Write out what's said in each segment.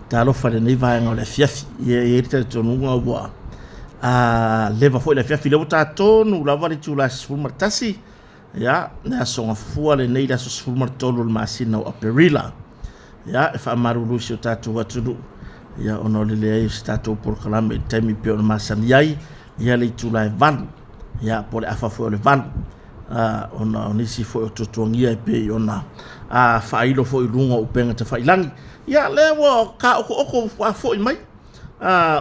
talo fale nei vaenga o le fiafi e te tonunga ua leva foi le fiafi le ta tonu lava le tula sfuma tasi ya na songa fua le nei la sfuma tolu le masina o perila ya fa marulu si tatu watu ya ono le tatu por kalame temi pe o masani yai ya le tula valu ya por afa foi le valu ona nisi foi o tutongia pe ona failo foi lunga o penga te failangi ya lewo ka oko foi mai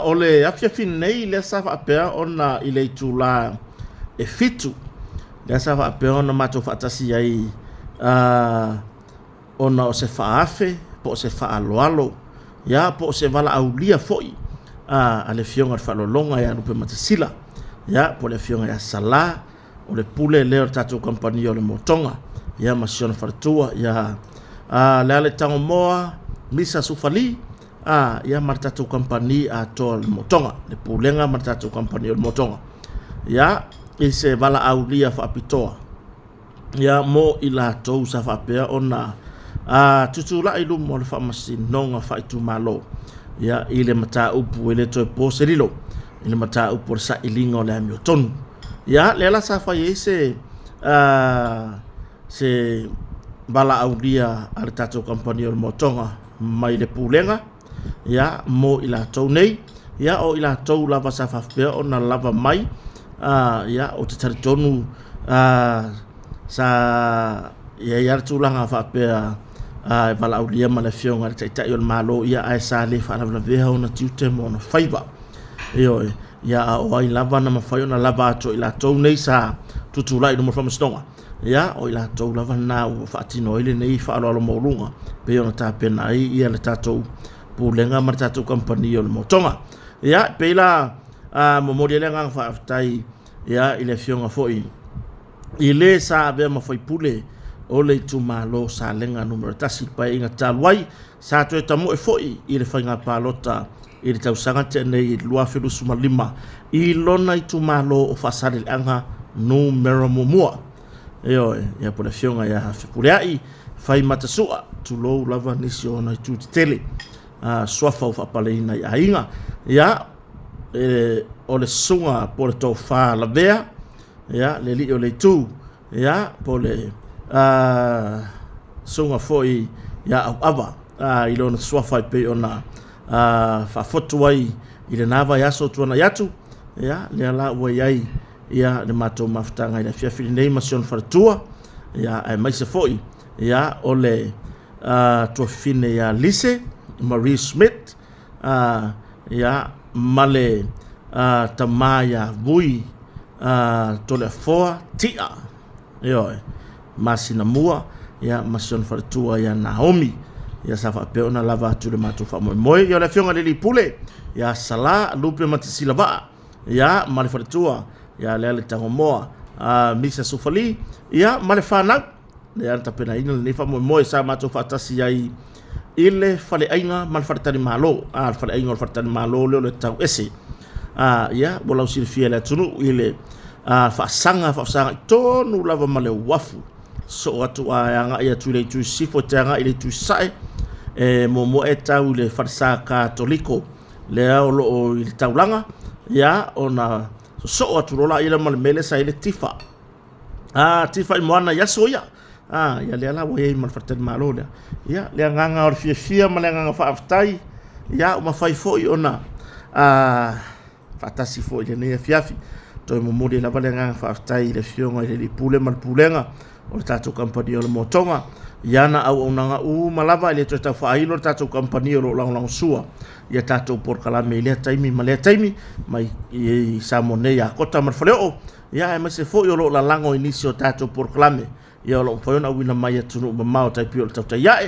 ole afia fin nei le safa apea ona ile tula e fitu le safa apea ona mato fatasi ai ona o se faafe po se faaloalo ya po se vala aulia foi ale fionga falolonga ya rupe matasila ya po le fionga ya sala o le pule leo tatu kompani o le motonga ya masiona fartua ya le ale tango moa misa sufali ya martatu kompani a tol motonga le pulenga martatu kompani o le motonga ya ise vala aulia fa apitoa ya mo ila tou sa fa pea ona tutula ilu mo le fa masinonga fa itu malo ya ile mata upu ile to poserilo ile mata upu sa ilingo le amioton ya lela sa fa yese se bala aulia al tatu kompani o le motonga mai le pulenga ya mo ila tou nei ya o ila tou lava sa fa pea ona lava mai ya o te taritonu sa ya tulanga fa pea vala aulia ma le fionga te tai o malo ya ai sa le fa la veha ona tiute mo na faiba yo ya o ai lava na mafai ona lava to ila tou nei sa tutula i no mo stonga ya o ila tou lava na o fa tino ile nei fa lo mo lunga pe ona ta pena ai ia le tatou pulenga martatu kompani o le motonga ya pe la mo modelenga fa tai ya ile fionga foi ile sa be ma foi pule o le tumalo sa lenga numero tasi pa inga talwai sa to tamu e foi ile fainga palota ile tausanga te nei lua filu sumalima i lona i tumalo o fasale anga numero momua yo ya por fionga ya fipule ai fai matasua tulo lava nisio na tu tele swafa o apaleina ya inga ya o le sunga por to fa la vea ya le li o le tu ya por le sunga foi ya ava ilo na swafa pe ona fa foto ai ile nava ya so tu na yatu ya le la wa yai ya le mato maftanga ina fia fili nei masion fartua ya ai mai se foi ya ole to fine ya lise Marie Smith ya male tamaya vui tole foa tia yo masina mua ya masion fartua ya Naomi ya safa pe ona lava tu le matu fa moi yo le fionga le pule ya sala lupe matisila va ya male fartua ya le tango moa misa sufali ya male fana ya tapena ina le fa moi sa matu fatasi ai ile fale ainga mal fartani malo fale ainga fartani malo le tau ese ya bolau silfia la tunu ile fa sanga tonu lava male wafu so atu anga ya tu le tu sifo tanga ile tu sai momo etau le farsa katoliko le o ile taulanga ya ona so atu rola ile mal mele sai ile tifa tifa moana ya soya ya le ala wo mal fartani malo ya le nganga or fia ma le nganga fa aftai ya uma fai foi ona fatasi foi ne fiafi to mo modi la vale nganga fa aftai le fionga le pule mal pulenga o tatu kompani o motonga yana au unanga malava le to ta fa ilo tatu kompani o lang sua ya tatu por kala me le taimi mai samone ya kota mar faleo ya ma se foi o la lango inicio tatu por klame ya lo foi ona wina mai tunu mau tai pio tatu ya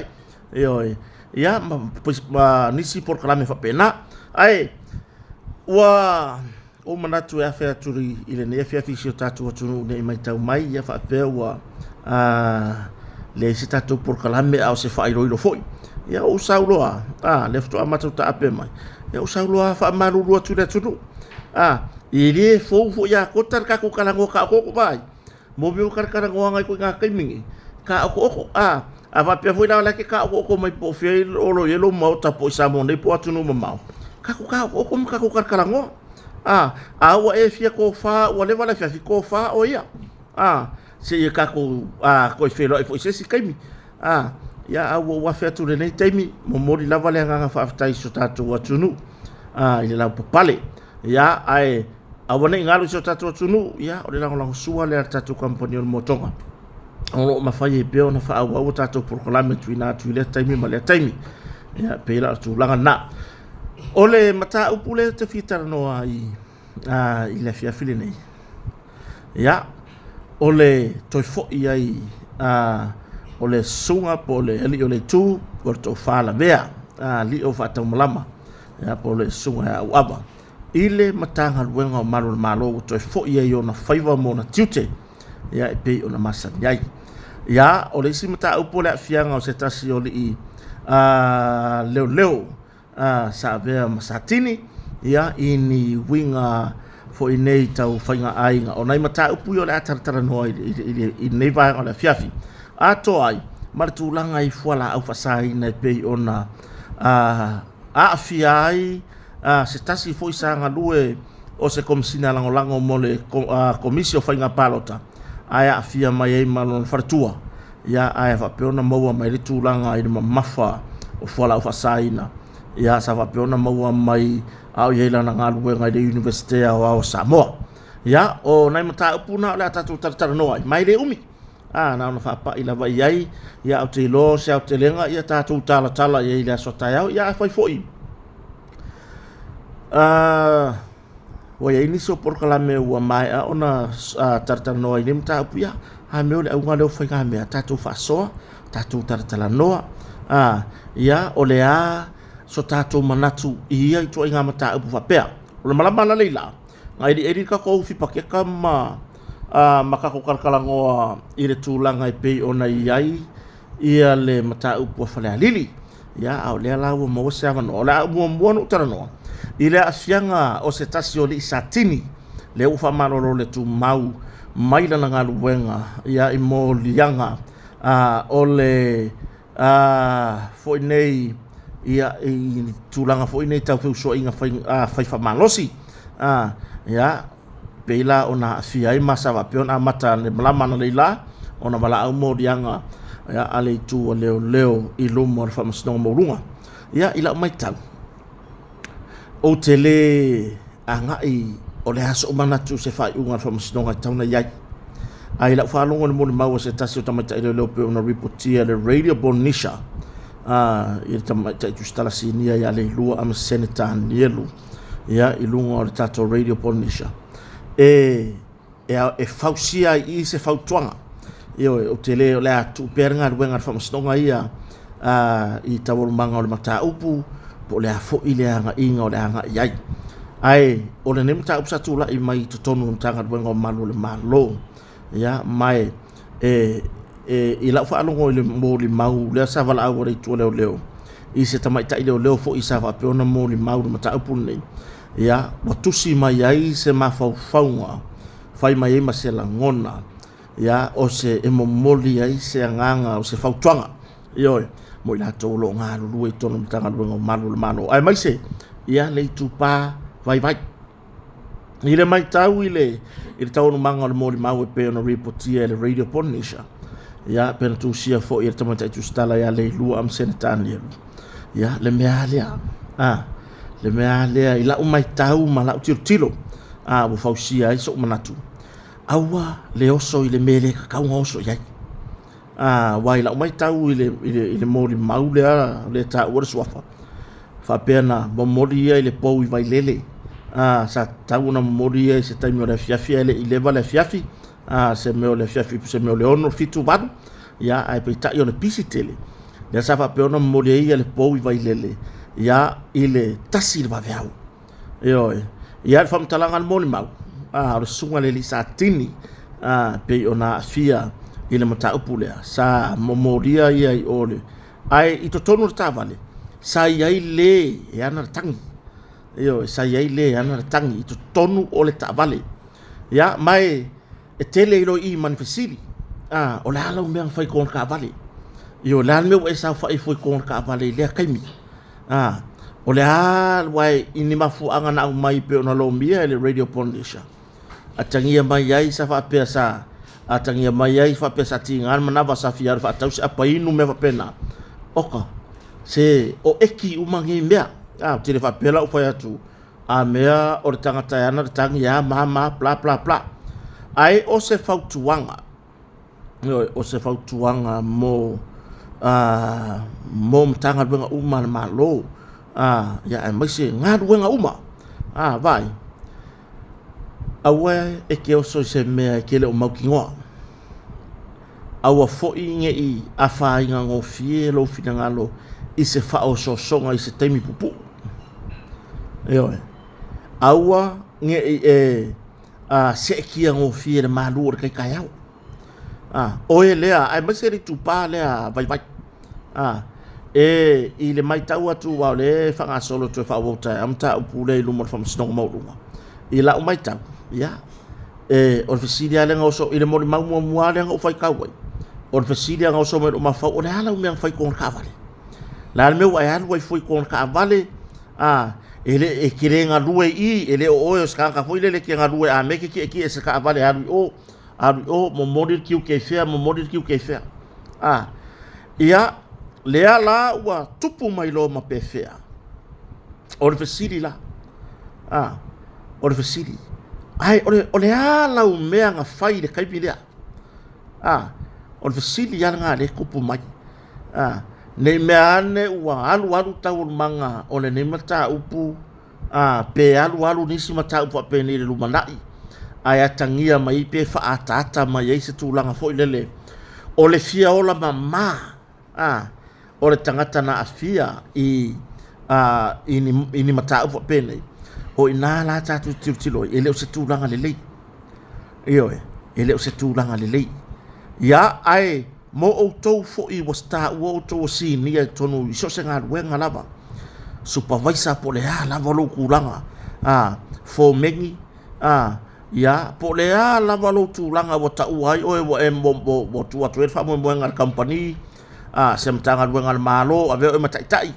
ya ma nisi por klame fa pena ai wa o manatu ya fa turi ile ne fa fisio tatu tunu ne mai tau mai ya fa pe wa le se tatu por klame au se fa ilo foi ya o sauloa lefto amatu ta ape mai ya o sauloa fa maru ru tu tunu ile fo ya kotar ka ko kala ngo ka ko bai mo bi kar kar ngo ngai ko nga kai mingi ka ko Ava pe foi la ke ka ko mai po fe o yelo mo ta po sa mo nei po atu no mau. Ka ko kalango. Wa e fia ko fa o le vala fia ko fa o ia. Se ye ka ko ko fe lo e po se si kaimi. Ya wa fe tu nei taimi mo mori la vale nga fa tai so tatu atu no. Ile la pale. Ya ai awana ngalo so tatu atu no ya o le la sua le tatu company o motonga. Ono mafai e peo na fa au tatu proclame tuina tu le taimi ma le taimi. Ya pe la tu langa na. Ole mata upule te fitara no ai ile fia fili nei. Ya ole toi fo ai ole sunga pole eli ole tu porto fala vea li o fata malama ya pole sunga ya aba ile matanga luenga malu malo toi fo ai ona faiva mona tute ya pe ona masa yai ya ole si mata upole fianga o setasi ole i leo sa vea masatini ya ini winga fo inei tau whainga ainga o nai mata upu o le ataratara noa i nei vai o le fiafi ato ai maritulanga i fuala au fasai nei pei ona afia ai se tasi fo isanga lue o se komisina lango mo le komisi o whainga palota ai afia mai ei malon fartua ya ai fa peona maua mai le tulanga i le mafa o fuala au fasai na ya sa va peona maua mai au yela na ngalu ngai de university o Samoa ya o nai mata upuna la tatu tartar no mai le umi na no fa pa ila vai ai ya o te lo se o te lenga ya tatu tala ya ila sota ya foi o ya ini so por kala me wa mai ona tartar no ni mata upia ha me o ngale o foi ga me tatu fa so tatu tartar no ya o le so tato manatu ia to inga mata upu fapea o le malama na leila ngai di eri ka ko fi pakeka maka ko kalkalango i le tulanga i pe ona iai ia le mata upu fale lili ya au le la mo se ava no la mo no tarano i le afianga o se tasi o le satini le ufa malolo le tu mau mai la nga luenga ya i mo lianga o le fo nei ia i tulanga fo nei tau so inga fai fa malosi ya pela ona fia i masa va peona mata le malama na leila ona bala au mo dianga ya ale tu leo i lumo fa masno mo lunga ya ila mai tau o tele anga i o le aso mana tu se fai unga fa masno nga tau na ya ai la fa longo mo mau se tasi o tamata i leo pe ona reportia le radio bonisha i tamata tu stala sinia ya le lua am senator nielu ya i lunga o tato radio bonisha e fausia i se fautuanga o tele o le atu peringa ruenga fa mastonga ia i tawol manga o le mata upu po le afo i le anga inga o le anga iai ai o le nemta upsa tula i mai tonu tanga ruenga o malu le malo ya mai i la fa longo le mo le mau le sa vala o le tu leo i se tamai tai leo fo i sa va pe ona mo le mau le mata upu nei ya watusi mai ai se mafaunga fai mai e masela ngona ya o se emomoli ai se nganga o se fautuanga yo mo la tolo nga lu e tono tanga lu malu mano ai mai se ya le tupa vai ile mai tau ile tau no manga le mo le mau e pe ona reportia le radio ponisha ya per tu sia fo ir tamata tu stala ya le lu am senetani ya le mealia le mealia ila umai tau mala tilo bo fausia iso manatu awa le oso ile mele ka oso ya wa ila umai tau ile mori maule le ta urso fa pena bo mori ile po i vai lele sa tau na mori se tai mo le fiafi ile va le fiafi se me le fiafi se me le ono fitu bad ya ai pe ta yo le pisitele le sa fa pena mori ile po i vai lele ya ile tasir va veau yo ya fam talangan mo mau o sunga le lisa tini pe ona fia ile mata upule sa momoria ia i ole ai i to tonu ta vale sa ia le ya na tang yo sa ia le ya na tang i to tonu ole ta vale ya mai e tele ilo i manifesili o la ala me fai kon ka vale Io lan me wa sa fa foi kon ka vale le kaimi. O le wai ini mafu anga na mai pe ona lo mia le radio pondisha. Atangia mai ai sa fa pe sa. Atangia mai ai fa pe sa tinga mana va sa fiar fa tau sa pa inu me va pena. Oka. Se o eki umangi mea. Te le fa pela o fa atu. A mea o le tangata yana le tangi ya mama bla bla bla. Ai o se fautuanga. O se fautuanga mo mo mtanga wenga uma na malo. Ya e maise ngadu wenga uma. Vai. Awe e ke o so se mea ke le o maukingoa. Awa foi nge i afa inga ngo fie lo fina ngalo i se fa o so songa i se teimi pupu. Awa nge i se kia ngo fie le malu o kai kai au. Oe lea, ai maseri tu pa lea vai vai. I le mai tau atu wau le whanga solo tu e whawautai amta upu le ilumor whamasnonga maurunga. I la umai tau, ia. O le whesiria lenga oso, i le mori maumua mua lenga ufai kauai. O le whesiria nga oso me o mawhau, o le ala umeang whai kona ka vale. La le meu ai alu ai fui kona ka vale, e kire nga rue i, ele o oe o skanga fui lele ki nga rue a meke ki e se ka vale alu o mo morir ki u ke fea, mo morir ki u ke fea. Ia, lea la ua tupu mai lo ma pe fea. O le whesiri la. O le whesiri. Ai, o le ala u mea nga whai le kaipi lea. O le whesiri ala ngā le kupu mai. Nei mea ane ua alu tau manga o le nei mata upu. Pe alu nisi mata upu a pe ni le lumanai. Ai atangia mai pe whaatata mai ei se tūlanga fo i lele. O le fia ola mama. O le tangata na afia ini mata upu a pe nei. O ina la tatu tilo ele o se tūlanga lelei. Ele o se tūlanga lelei. Ia ai mo o tau fo i wasta ua o tau si ni ai tonu i so se ngā ruenga lava. Supervisor po le lava lo kulanga. Fo mengi. Ia po le lava lo tūlanga wa tau ai oe wa e mo tua tuer wha mo ngar company. Se mtanga ruenga le malo a veo e mataitai.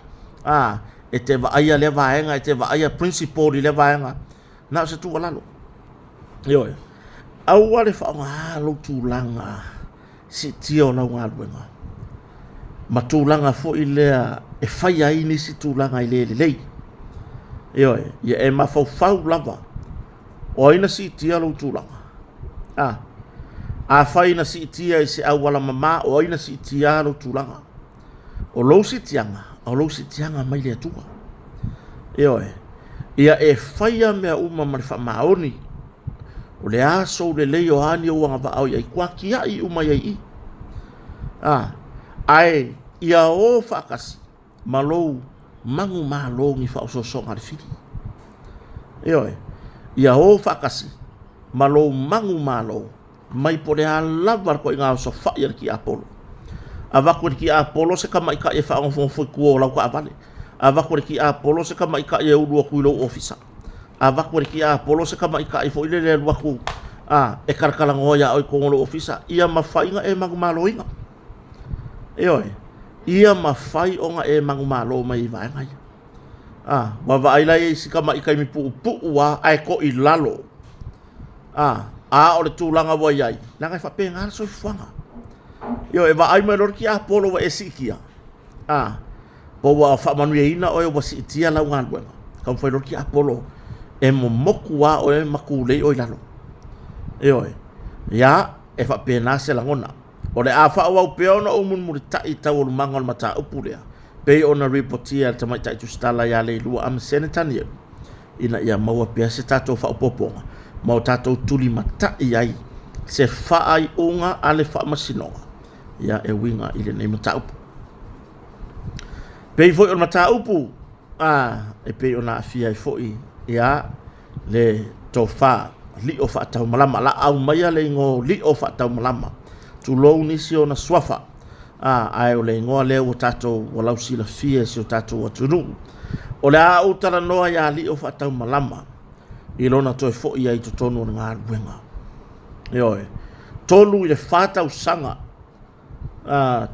E te vaia le vaenga, e te vaia principal le vaenga. Na se tu walalo. Au wale wha lo tūlanga. Si tio na ngā ruenga. Ma tūlanga fo i lea e whai ai ni si tūlanga i le lei. Ia e mawhau lava. O ina si tia lo tūlanga. A whai na si tia i se awala mama o ina si tia lo tūlanga. O lo si tianga. O lo si tianga mai le atua. Ia e whai a mea uma marifa maoni. O le aso le lei o ani o wanga vāo iai kwa kia i uma iai i. Ai, ia o whakasi, malou mangu malo ngi whaososonga le whiri. Ia o whakasi, malou mangu malo, mai po le alavar ko i ngā oso whai ar ki Apollo. A wako ki Apollo se ka mai ka e whaongonfoi kuo lau ka avale. A wako ki Apollo se ka mai ka e urua kuilo ofisa. A wako ki Apollo se ka mai ka e fo ile le waku e karakalangoia oi kongolo ofisa. Ia mawhainga e mangu malo inga. Ia mawhai o nga e mangu malo mai i vaengai. Wawa aila e si ka mai ka imi puu wa ai ko i lalo. O le tūlanga wa iai. Langai whape ngā soi fuanga. E wa ai mai lor ki Apollo wa e si kia. Po wa whamanu e ina o e wa si itia lau ngā luenga. Kam whai lor ki Apollo. E mo moku wa o e maku lei o i lalo. Ia e whape ngā se langona. O le a whaau peona o mun muri tai tau o manga o mata upu lea. Pei ona reportia te mai tai tu stala ya le lua am senetania. Ina ia maua pia se tatou whaau poponga. Mau tatou tuli mata iai. Se whaai onga ale wha masinonga. Ia e winga i le nei mata upu. Pei foi o mata upu. E pei ona afia i foi. Ia le tofa li o wha tau malama. La au maia le ngo li o wha tau malama. Tu lou nisi o na swafa. Ai o le ngoa leo o tatou o lau sila fie si o tatou o tunu. O le a utara noa ia li o whatau malama. I lona toi fo ia i to tonu o ngā ruenga. Tolu i le whatau sanga.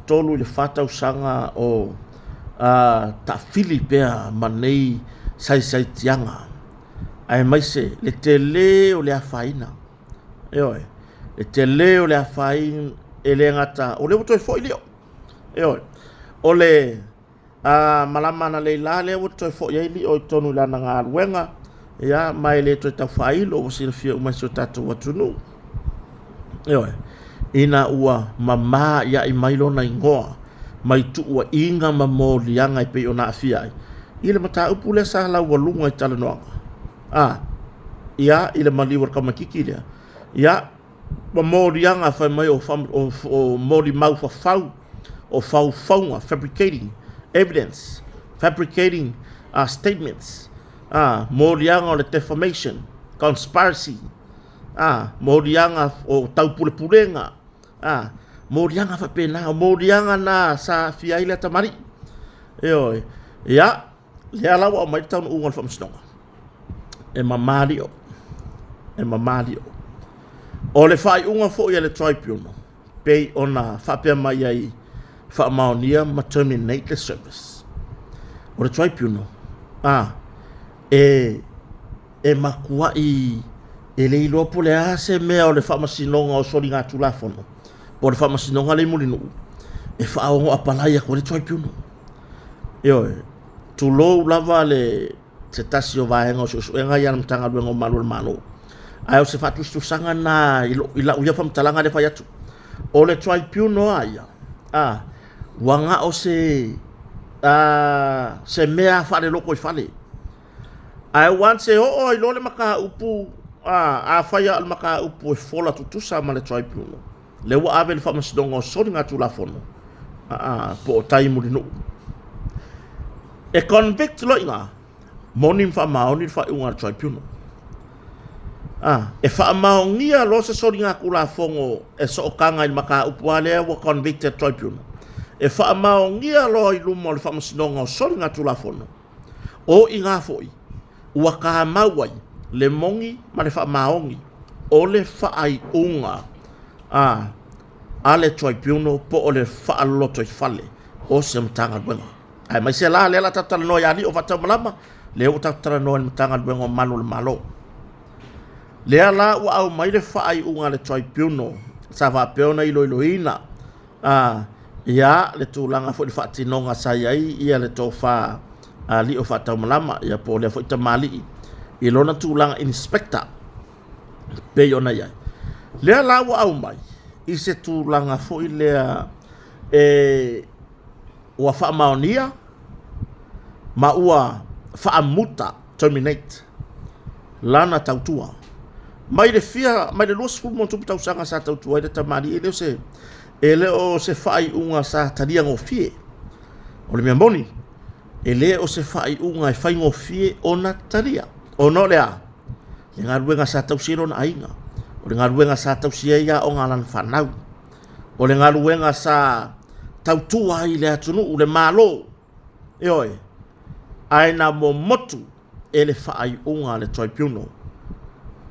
tolu le fata usanga o ta fili pea manei sai tianga ai mai se le tele o le afaina e le tele o le afain e le ngata o le uto e foi leo o le malama na le lale uto e foi ili o tonu lana ngā ruenga ia mai le to ta failo o se fia uma so tatu watunu ina ua mama ia i mailo na ingoa mai tu ua inga mamo lianga i pe ona afia ile mata upule sa la walunga i tala noanga ia ile maliwar kama kikilia ia mamo lianga fa mai o mori mau fa fau o fau fabricating evidence fabricating statements morianga o le defamation conspiracy morianga o tau pulenga morianga fa pena morianga na sa fiaila tamari ya le ala wa mai tau ungal fa msnonga e mamario o le fai unga fo ia le tribunal pei ona fa pe mai ai fa maonia ma terminate the service o le tribunal e makua i le ilo pole se mea o le whamasinonga o sori ngā tulafono. O le whamasinonga le mulinu. E whaongo apalaya ko le tribunal. Tu lo lava le te tasi o vaenga o se enga ia na mtanga luenga o malu mano. Ai o se whatustu sanga na ila uia whamtalanga le whaiatu. O le tribunal aia. Wanga o se mea whare loko i whale. Ai wan se i lo le maka upu whaia al maka upu e fola tutusa ma le tribunal. Le wa ave le whamasidonga o sori ngā tulafono. Po o tai mulinu. E convict lo inga. Monim whamaoni le whaiunga le tribunal. E whamaongia lo se sori ngā kulafongo e so o kanga i maka upu ale wa convicted tribunal. E whamaongia lo i lumo le whamasidonga o sori ngā tulafono. O inga foi. Ua ka mauai le mongi ma le whamaongi o le whaiunga a le tribunal po o le whaaloto i whale o se mtanga duenga. Ai mai se la le la tatala no ya ni o fatau malama le o tatala no mtanga duenga malu le malo. Le ala ua au mai le whaiunga le tribunal sa va peona ilo ina ia le tūlanga fo le whaatinonga sa iai ia le tō wha li o fatau malama ia po le fo ita mali i lona tūlanga inspector pe yona iai. Lea la ua au mai i se tūlanga fo i lea ua whaamaonia ma ua whaamuta terminate lana tautua mai le fia mai le luas fumo tupu tausanga sa tautua i le tamari e leo se whaiunga sa taria ngofie o le mea moni e leo se whaiunga e whai ngofie o na taria o no lea le ngā ruenga sa tausiro na ainga o le ngā ruenga sa tausia ia o ngā lan whanau o le ngā ruenga sa tautua i le atunu u le malo aina mo motu e le whaiunga le tribunal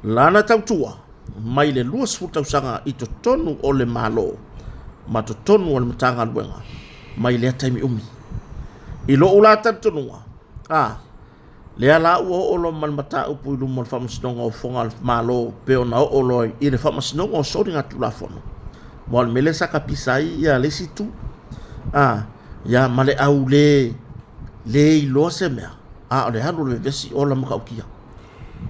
lana tautua mai le luas futausanga i to tonu o le malo ma to tonu o le matanga ruenga mai le taimi umi i lo ula tantonua le ala ua olo man mata upu i lumo le whamasinonga o fonga le malo peo na o oloi i le whamasinonga o sori ngā tulafono mo le mele saka pisai ia le situ ia ma le au le i loa se mea o le hanu le vesi o la makaukia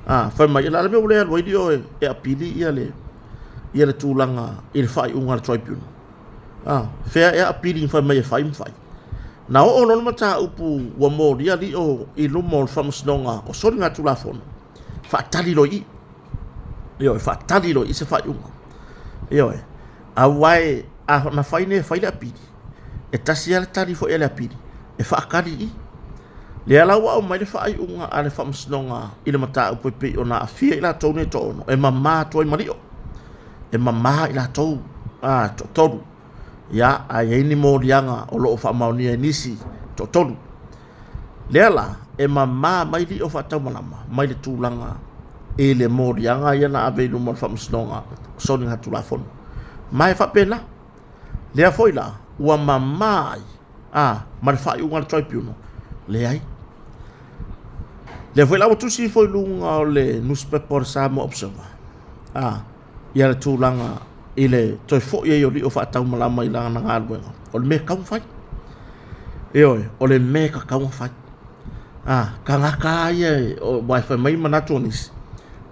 whai mai ila le mea ule alwa ili o e apili ia le tūlanga i le whaiunga le tribunal fea e apili whai mai e whai mwhai na o ono mata upu wa mōria li o i lumo le whamasinonga o sori ngā tulafono whaatali lo i whaatali lo i se whaiunga a wai na whaine e whaile apili e tasi ale tari fo ele apili e whaakari i le ala wa o mai le whaiunga a le whamasinonga i le mata upu pe o na afia i la tau ne to ono e mamā toi mario e mamā i la tau toru ia a yeini mōrianga o loo whaamaunia nisi to tonu. Leala e mamā mai li o whatau malama mai le tūlanga e le mōrianga ia na aveilu mo le whamasinonga soni ngā tulafono. Mai whapena lea foi la ua mamai ma le faiuga le tribunal leai le foi la tusi foi lunga o le newspaper Samoa Observer ia le tulaga i le toe foʻi ai o lii o faataumalama i laga nagaluega o le mea kauga fai e oe o le mea kakauga fai kagaka ia o mai fai mai manatu o nisi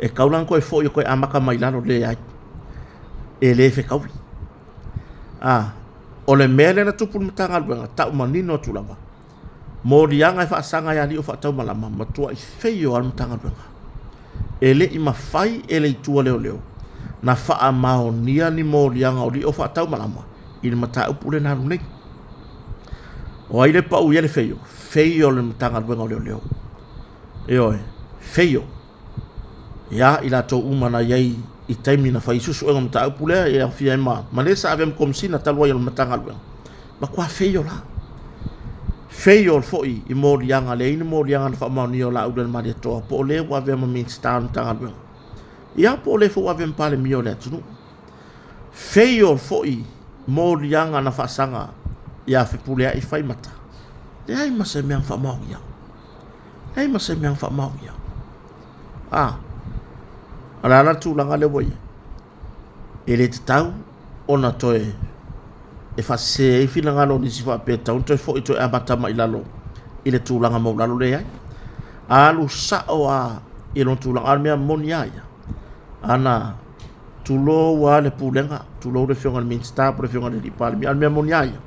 e kaulaga koe foʻi o koe amaka mai lalo leai e lē fekauvi o le mea lena tupu le matagaluega taumanino o tulaga moliaga e faasaga ia lii o faataumalama matua i fei o ale matagaluega e leʻi mafai e le itua leoleo na faamaonia ni moliaga o lii o faataumalama i le mataupu le nalu nei o ai le paʻu ia le fei o le matagaluega o leoleo e oe fei o ia i latou umana iai i taimi na fai susu ega mataupu lea e afia e ma lē sa avea makomasina talu ai o le matagaluega ma kua fei o la fei o foʻi i moliaga leai na moliaga na faamaonia o laʻu le maliatoa po o lē ua avea ma minista le matagaluega ia po o lē foʻu avea ma palemia o le atunuu fei o foʻi moliaga na faasaga ia fepuleaʻi fai mata leai ma se mea faamao ia leai ma se mea faamao ia ala la tulaga le waia e le tatau ona toe e faasē ai finagalo o nisi faapetau toe foʻi toe amata ma i lalo i le tulaga maulalo leai alusaʻo i lona tulaga ale mea moni ia ana tulou a le pulega tulou le fioga le minista po le fioga le lipalemia ale mea moni ia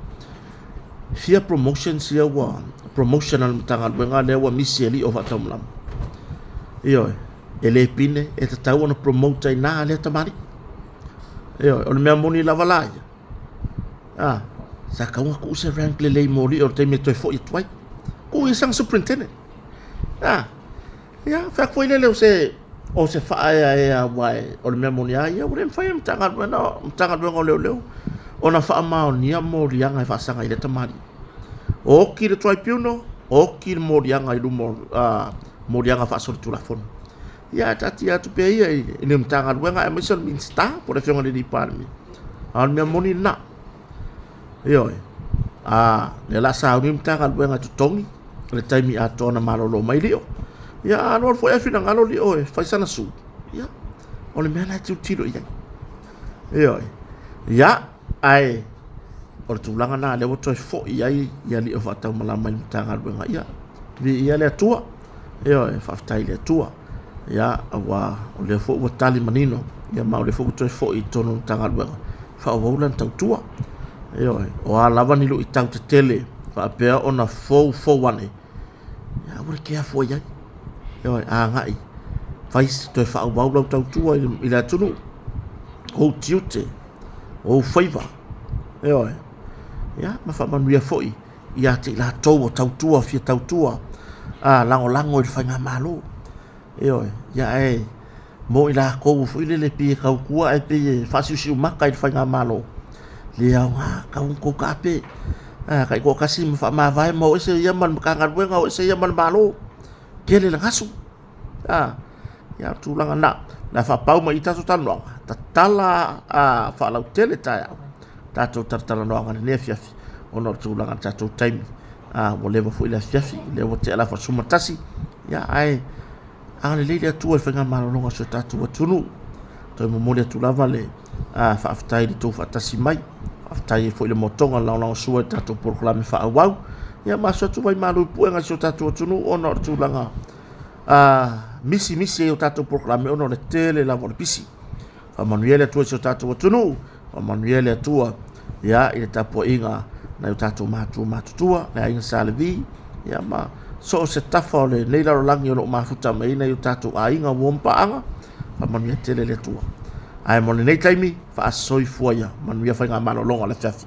fia promotions ia ua promotion ale matagaluega lea ua misi e lii o faataumalama ioe e lē pine e tatau ona promote ai na lea tamali ioe o le mea moni lava la ia sa kauga kuʻu se rank lelei moli o le taimi e toe foʻi atu ai kuʻu ia saga superintendent ia feakuai lele o se faaeaea uae o le mea moni a ia ua le mafai matagaluega o leoleo ona faamaonia moliaga e faasaga i le tamali o oki le tribunal o oki le moliaga i luma moliaga faasolitulafono ia tati atu pea ia i le matagaluega e maisa le minista po le fioga le lipalemia a le mea moni na ioe le laasauni matagaluega totogi le taimi atoa na malolo mai lio ia aloa foi ai finagalo lio e faisana su ia o le mea lae tiutilo iai ioe ia ae o le tulaga na le ua toe foʻi ai ia lii o faataumalama i le matagaluega ia viia le atua ioe faafetai le atua ia aua o lea foʻi ua tali manino ia ma o le foʻi toe foʻi i tonu matagaluega faauau lana tautua ioe o a lava ni loo i tautetele faapea ona foufou ane ia ua le keafu ai ai ioe agaʻi faisi toe faauau lau tautua i le atunuu ou tiute ou faiva ioe ia ma faamanuia foʻi ia te i latou o tautua fia tautua lagolago i le faiga mālō ioe ia e mo i lakou foʻi lele pie kaukua e pei faasiusiu maka i le faiga mālō le aoga kaukou kape kai ko kasi ma faamavae ma o ese ia ma le makagaluega o ese ia ma le mālō kele le gasu ia tulaga na faapau ma i tatou talanoaga tatala faalautele taeao tatou talatalanoaga lenei afiafi ona o le tulaga le tatou taimi ua leva foʻi le afiafi le ua te alafa sumatasi ia ae agalelei le atua i le faiga malologa so tatou atunuu toe momoli atu lava le faafetai le tou faatasi mai faafetai ai foʻi le motoga laolao sua i tatou polokalame faauau ia maso atu mai malui puʻega so tatou atunuu ona o le tulaga misi ai o tatou polokalame ona o le tele lava o le pisi faamanuia le atua i so tatou atunuu faamanuia le atua ia i le tapuaʻiga na i o tatou matua matutua le aiga salevi ia ma so o se tafa o le nei lalolagi o loo mafuta maina i o tatou aiga ua mapaaga faamanuia tele le atua ae mo lenei taimi faasoifua ia manuia faiga malologa le afiafi